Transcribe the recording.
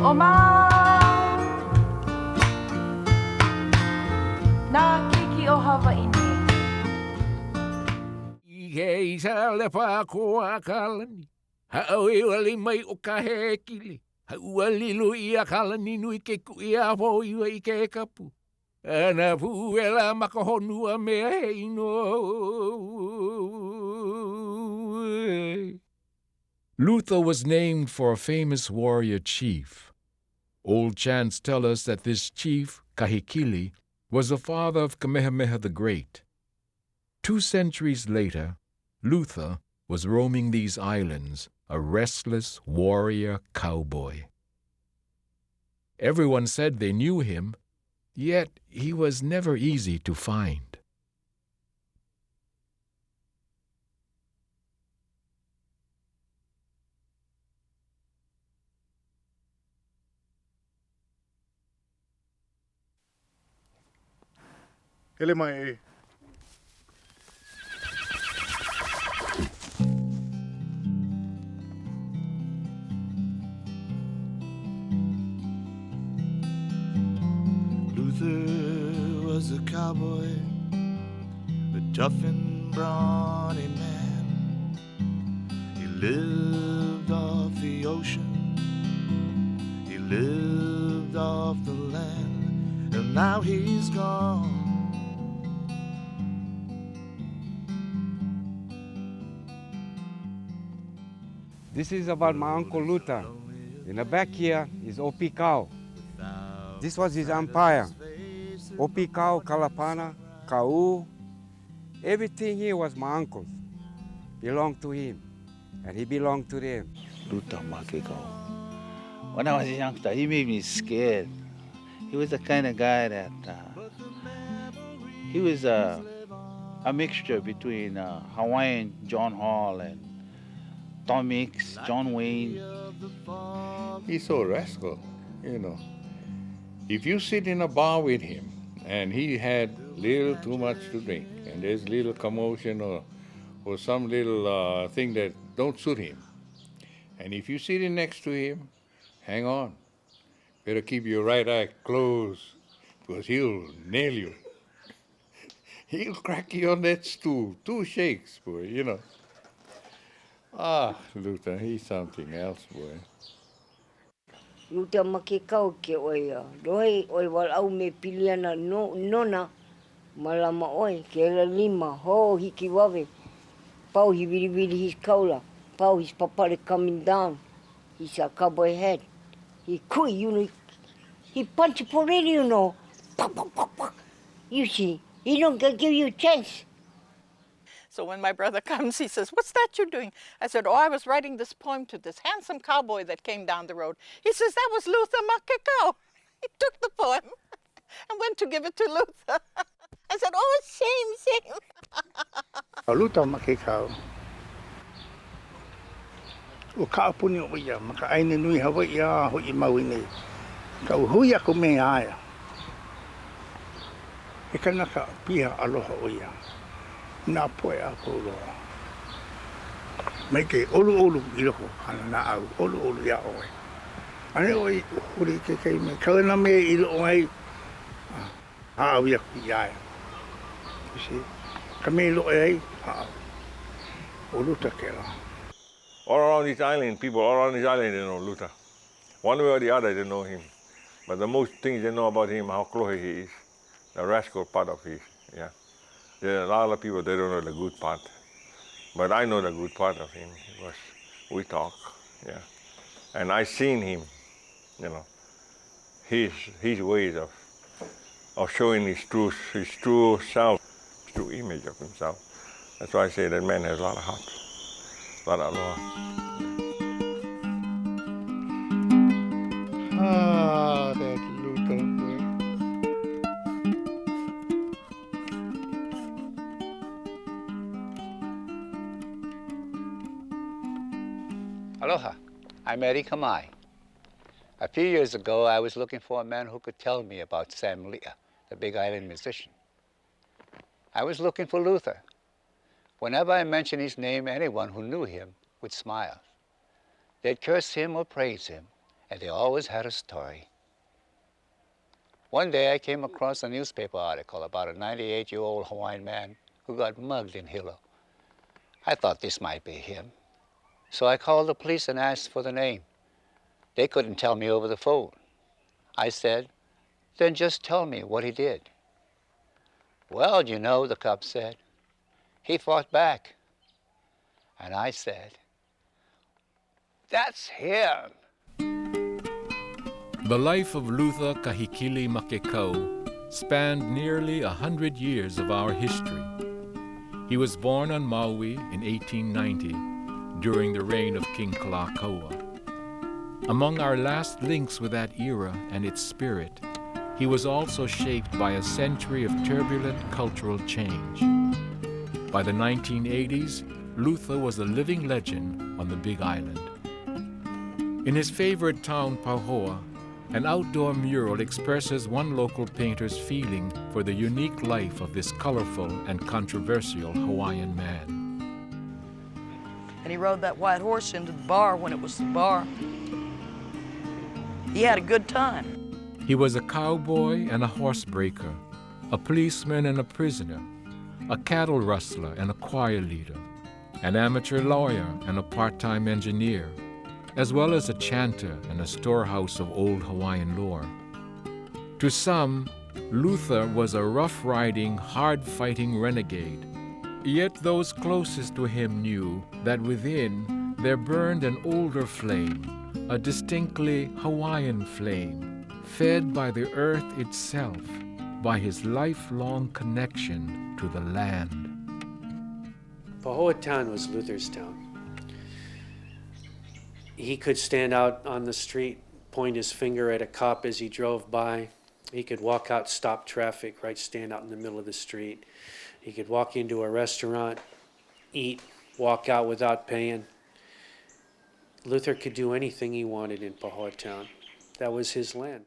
Oma na kiki o Hawaii ni. Ike isa le pa ko akalani. Ha'awi wali mai o Kahekili. Ha'uali lui akalani nui ke kui a po iwa I ke kapu. Ana puela makahonua mea heino. Luther was named for a famous warrior chief. Old chants tell us that this chief, Kahekili, was the father of Kamehameha the Great. 2 centuries later, Luther was roaming these islands, a restless warrior cowboy. Everyone said they knew him, yet he was never easy to find. Ele mai. Luther was a cowboy, a tough and brawny man. He lived off the ocean, he lived off the land, and now he's gone. This is about my Uncle Luther. In the back here is Opikau. This was his empire. Opikau, Kalapana, Kau. Everything here was my uncle's. Belonged to him. And he belonged to them. Luther Makekau. When I was a youngster, he made me scared. He was the kind of guy that he was a mixture between Hawaiian John Hall and Tom Mix, John Wayne. He's so rascal, you know. If you sit in a bar with him and he had little too much to drink and there's little commotion or some little thing that don't suit him, and if you sit in next to him, hang on. Better keep your right eye closed because he'll nail you. He'll crack you on that stool. 2 shakes, boy, you know. Ah, Luther, he's something else, boy. Luther Makekau ke oia. Rohe oi wal au me piliana nona malama oi ke la lima ho hiki wawe. Pau he viri his kaula. Pau his papare coming down. He's a cowboy head. He kui, you know. He punch you for real, you know. Puk, puk, puk, puk. You see, he don't give you a chance. So when my brother comes, he says, "What's that you're doing?" I said, "Oh, I was writing this poem to this handsome cowboy that came down the road." He says, "That was Luther Makekau." He took the poem and went to give it to Luther. I said, "Oh, shame." Luther Makekau. O kaapuni o ia, maka aine nui Hawaii a hoi maui nei. Ka hui ako me aia. E kanaka piha aloha o ia. Nā poe a kouloa. Mai ke olu I loko, ana nā au, olu ia oe. Ane oi, huri ke kei me, kawana me I loko ai, haau ia ku I aia. You see? Ka me loko ai, haau. Oluta ke la. All around this island, people all around this island, they know Luther. One way or the other, they know him. But the most things they know about him, how close he is, the rascal part of his, yeah. There are a lot of people, they don't know the good part. But I know the good part of him because we talk, yeah. And I seen him, you know, his ways of showing his true self, his true image of himself. That's why I say that man has a lot of heart, a lot of aloha. Ah, that Luther. Aloha, I'm Eddie Kamae. A few years ago, I was looking for a man who could tell me about Sam Leah, the Big Island musician. I was looking for Luther. Whenever I mentioned his name, anyone who knew him would smile. They'd curse him or praise him, and they always had a story. One day I came across a newspaper article about a 98-year-old Hawaiian man who got mugged in Hilo. I thought this might be him. So I called the police and asked for the name. They couldn't tell me over the phone. I said, then just tell me what he did. Well, you know, the cop said, he fought back. And I said, that's him. The life of Luther Kahekili Makekau spanned nearly 100 years of our history. He was born on Maui in 1890 during the reign of King Kalakaua. Among our last links with that era and its spirit, he was also shaped by a century of turbulent cultural change. By the 1980s, Luther was a living legend on the Big Island. In his favorite town, Pauhoa, an outdoor mural expresses one local painter's feeling for the unique life of this colorful and controversial Hawaiian man. And he rode that white horse into the bar when it was the bar. He had a good time. He was a cowboy and a horsebreaker, a policeman and a prisoner, a cattle rustler and a choir leader, an amateur lawyer and a part-time engineer, as well as a chanter and a storehouse of old Hawaiian lore. To some, Luther was a rough-riding, hard-fighting renegade. Yet those closest to him knew that within there burned an older flame, a distinctly Hawaiian flame, fed by the earth itself, by his lifelong connection to the land. Pahoa town was Luther's town. He could stand out on the street, point his finger at a cop as he drove by. He could walk out, stop traffic, right, stand out in the middle of the street. He could walk into a restaurant, eat, walk out without paying. Luther could do anything he wanted in Pahoa town. That was his land.